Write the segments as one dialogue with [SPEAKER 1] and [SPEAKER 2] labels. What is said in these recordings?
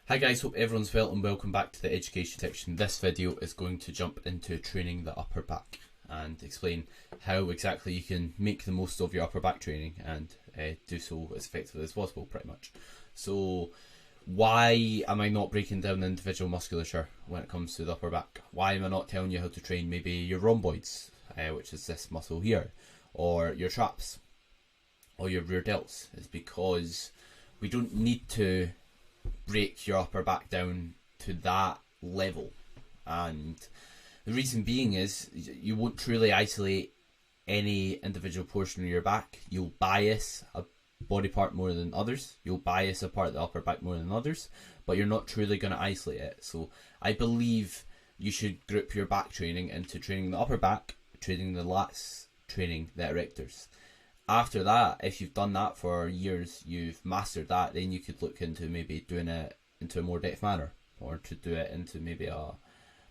[SPEAKER 1] Hi guys, hope everyone's well and welcome back to the education section. This video is going to jump into training the upper back and explain how exactly you can make the most of your upper back training and do so as effectively as possible, pretty much. So why am I not breaking down the individual musculature when it comes to the upper back? Why am I not telling you how to train maybe your rhomboids, which is this muscle here, or your traps, or your rear delts? It's because we don't need to break your upper back down to that level, and the reason being is you won't truly isolate any individual portion of your back. You'll bias a body part more than others, you'll bias a part of the upper back more than others, but you're not truly going to isolate it. So I believe you should group your back training into training the upper back, training the lats, training the erectors. After that, if you've done that for years, you've mastered that, then you could look into maybe doing it into a more depth manner, or to do it into maybe a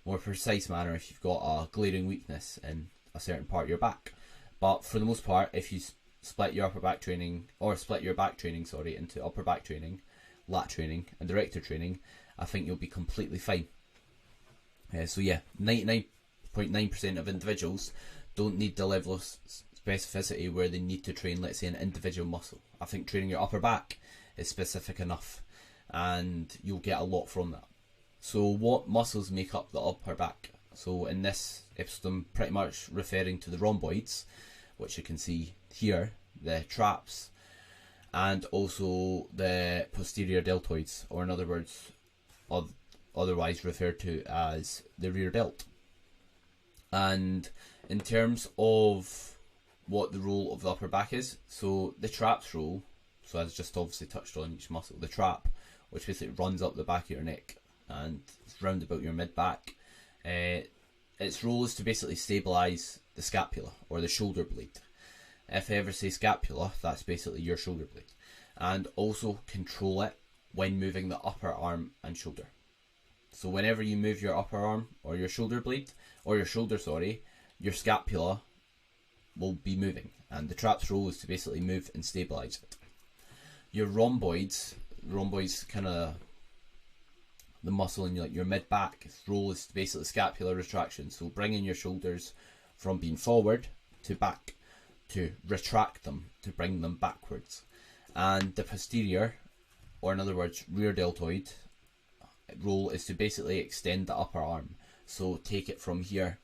[SPEAKER 1] more precise manner if you've got a glaring weakness in a certain part of your back. But for the most part, if you split your upper back training, or split your back training, sorry, into upper back training, lat training, and erector training, I think you'll be completely fine. So yeah, 99.9% of individuals don't need the level of specificity where they need to train, let's say, an individual muscle. I think training your upper back is specific enough, and you'll get a lot from that. So what muscles make up the upper back? So in this episode I'm pretty much referring to the rhomboids, which you can see here, the traps, and also the posterior deltoids, or in other words, otherwise referred to as the rear delt. And in terms of what the role of the upper back is, so the trap's role, so as just obviously touched on each muscle, the trap, which basically runs up the back of your neck and it's round about your mid-back, its role is to basically stabilise the scapula, or the shoulder blade. If I ever say scapula, that's basically your shoulder blade. And also control it when moving the upper arm and shoulder. So whenever you move your upper arm, or your shoulder blade, or your shoulder, sorry, your scapula will be moving, and the trap's role is to basically move and stabilise it. Your rhomboids kind of the muscle in your mid-back, its role is basically scapular retraction, so bringing your shoulders from being forward to back, to retract them, to bring them backwards. And the posterior, or in other words rear deltoid, role is to basically extend the upper arm, so take it from here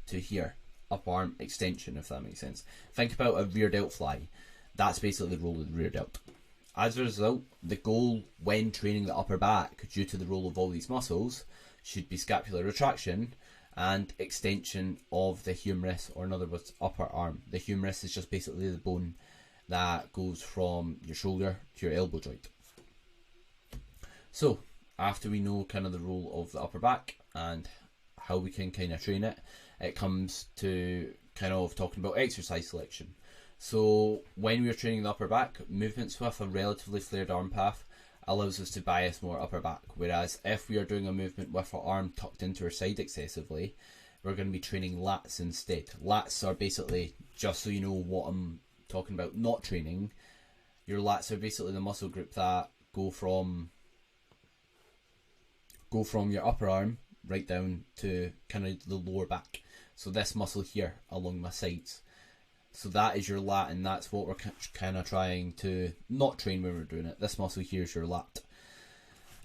[SPEAKER 1] to here, upper arm extension, if that makes sense. Think about a rear delt fly. That's basically the role of the rear delt. As a result, the goal when training the upper back, due to the role of all these muscles, should be scapular retraction and extension of the humerus, or in other words upper arm. The humerus is just basically the bone that goes from your shoulder to your elbow joint. So after we know kind of the role of the upper back and how we can kind of train it, it comes to kind of talking about exercise selection. So when we're training the upper back, movements with a relatively flared arm path allows us to bias more upper back, whereas if we are doing a movement with our arm tucked into our side excessively, we're going to be training lats instead. Lats are basically, just so you know what I'm talking about not training, your lats are basically the muscle group that go from your upper arm right down to kind of the lower back. So this muscle here along my sides, so that is your lat, and that's what we're kind of trying to not train when we're doing it. This muscle here is your lat.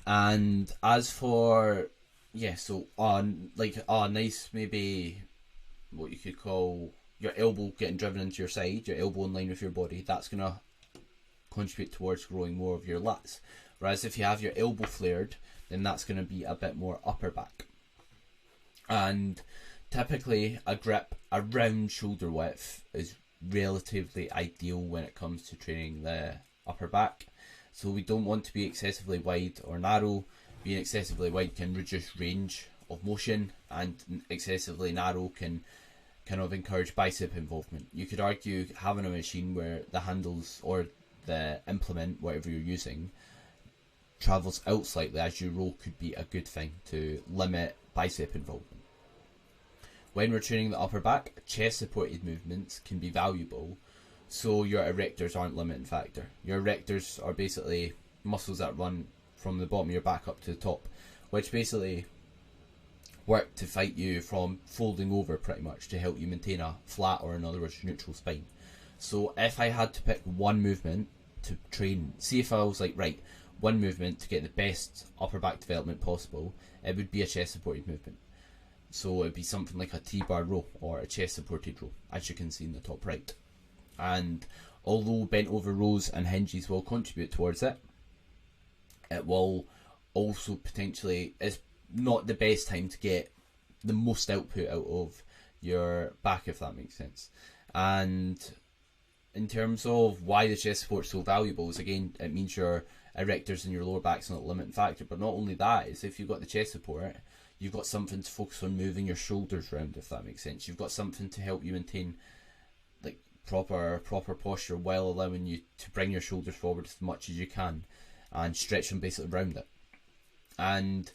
[SPEAKER 1] And as for, yeah, so like a nice, maybe what you could call your elbow getting driven into your side, your elbow in line with your body, that's going to contribute towards growing more of your lats. Whereas if you have your elbow flared, then that's going to be a bit more upper back. And typically a grip around shoulder width is relatively ideal when it comes to training the upper back. So we don't want to be excessively wide or narrow. Being excessively wide can reduce range of motion, and excessively narrow can kind of encourage bicep involvement. You could argue having a machine where the handles or the implement, whatever you're using, travels out slightly as you roll could be a good thing to limit bicep involvement. When we're training the upper back, chest supported movements can be valuable, so your erectors aren't limiting factor. Your erectors are basically muscles that run from the bottom of your back up to the top, which basically work to fight you from folding over pretty much to help you maintain a flat, or in other words neutral spine. So if I had to pick one movement to train, see if I was like, right, one movement to get the best upper back development possible, it would be a chest supported movement. So it'd be something like a T-bar row or a chest supported row, as you can see in the top right. And although bent over rows and hinges will contribute towards it, it will also potentially, it's not the best time to get the most output out of your back, if that makes sense. And in terms of why the chest support is so valuable, is again, it means your erectors and your lower back's not a limiting factor. But not only that, is if you've got the chest support, you've got something to focus on moving your shoulders around, if that makes sense. You've got something to help you maintain like proper posture, while allowing you to bring your shoulders forward as much as you can and stretch them basically around it. And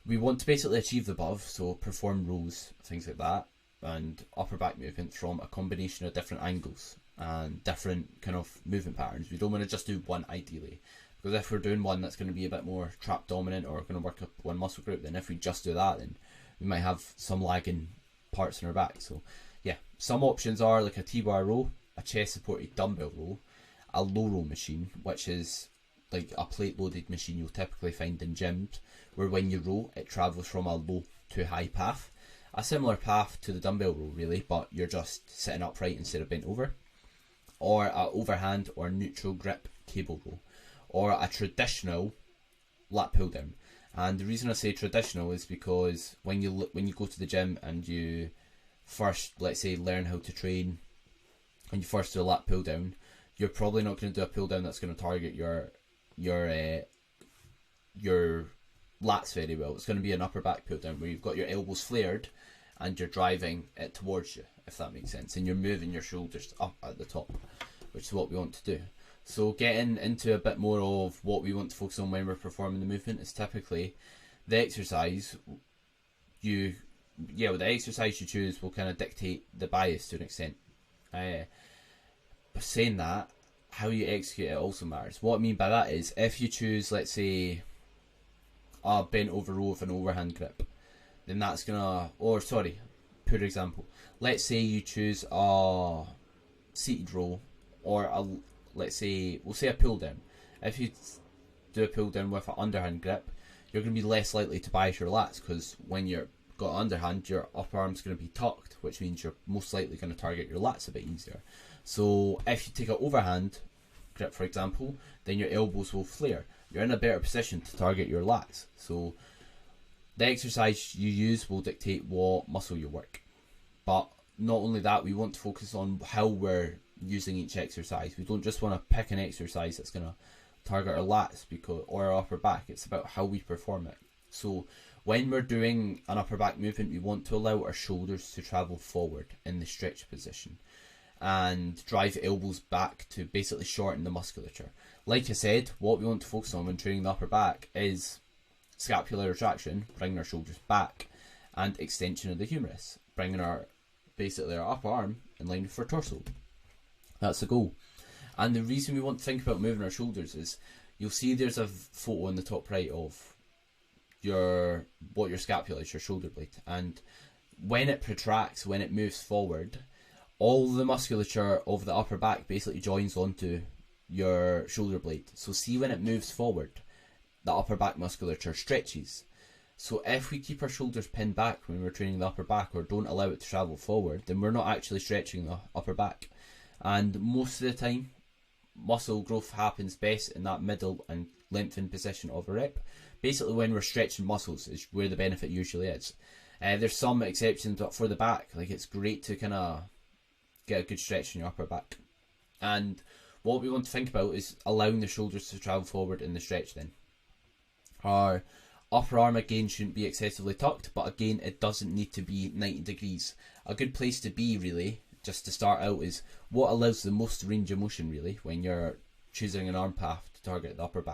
[SPEAKER 1] we want to basically achieve the above, so perform rows, things like that, and upper back movements from a combination of different angles and different kind of movement patterns. We don't want to just do one ideally, because if we're doing one that's going to be a bit more trap dominant or going to work up one muscle group, then if we just do that, then we might have some lagging parts in our back. So yeah, some options are like a T-bar row, a chest supported dumbbell row, a low row machine, which is like a plate loaded machine you'll typically find in gyms, where when you row it travels from a low to high path, a similar path to the dumbbell row really, but you're just sitting upright instead of bent over. Or a overhand or neutral grip cable row, or a traditional lat pull down. And the reason I say traditional is because when you go to the gym and you first, let's say, learn how to train, and you first do a lat pull down, you're probably not going to do a pull down that's going to target your lats very well. It's going to be an upper back pull down where you've got your elbows flared and you're driving it towards you, if that makes sense, and you're moving your shoulders up at the top, which is what we want to do. So getting into a bit more of what we want to focus on when we're performing the movement is typically the exercise. The exercise you choose will kind of dictate the bias to an extent. But saying that, how you execute it also matters. What I mean by that is, if you choose, let's say, a bent over row with an overhand grip, then that's gonna, or sorry, poor example. Let's say you choose a seated row, or a, let's say, we'll say a pull down. If you do a pull down with an underhand grip, you're going to be less likely to bias your lats, because when you're got underhand, your upper arm's going to be tucked, which means you're most likely going to target your lats a bit easier. So if you take an overhand grip, for example, then your elbows will flare. You're in a better position to target your lats. So the exercise you use will dictate what muscle you work. But not only that, we want to focus on how we're using each exercise. We don't just want to pick an exercise that's going to target our lats or our upper back. It's about how we perform it. So when we're doing an upper back movement, we want to allow our shoulders to travel forward in the stretch position and drive elbows back to basically shorten the musculature. Like I said, what we want to focus on when training the upper back is scapular retraction, bringing our shoulders back, and extension of the humerus, bringing our upper arm in line with our torso. That's the goal. And the reason we want to think about moving our shoulders is, you'll see there's a photo in the top right of what your scapula is, your shoulder blade, and when it protracts, when it moves forward, all the musculature of the upper back basically joins onto your shoulder blade. So see, when it moves forward, the upper back musculature stretches. So if we keep our shoulders pinned back when we're training the upper back, or don't allow it to travel forward, then we're not actually stretching the upper back. And most of the time, muscle growth happens best in that middle and lengthened position of a rep. Basically, when we're stretching muscles is where the benefit usually is. There's some exceptions, but for the back, like, it's great to kind of get a good stretch in your upper back. And what we want to think about is allowing the shoulders to travel forward in the stretch then. Our upper arm again shouldn't be excessively tucked, but again, it doesn't need to be 90 degrees. A good place to be, really, just to start out, is what allows the most range of motion, really, when you're choosing an arm path to target the upper back.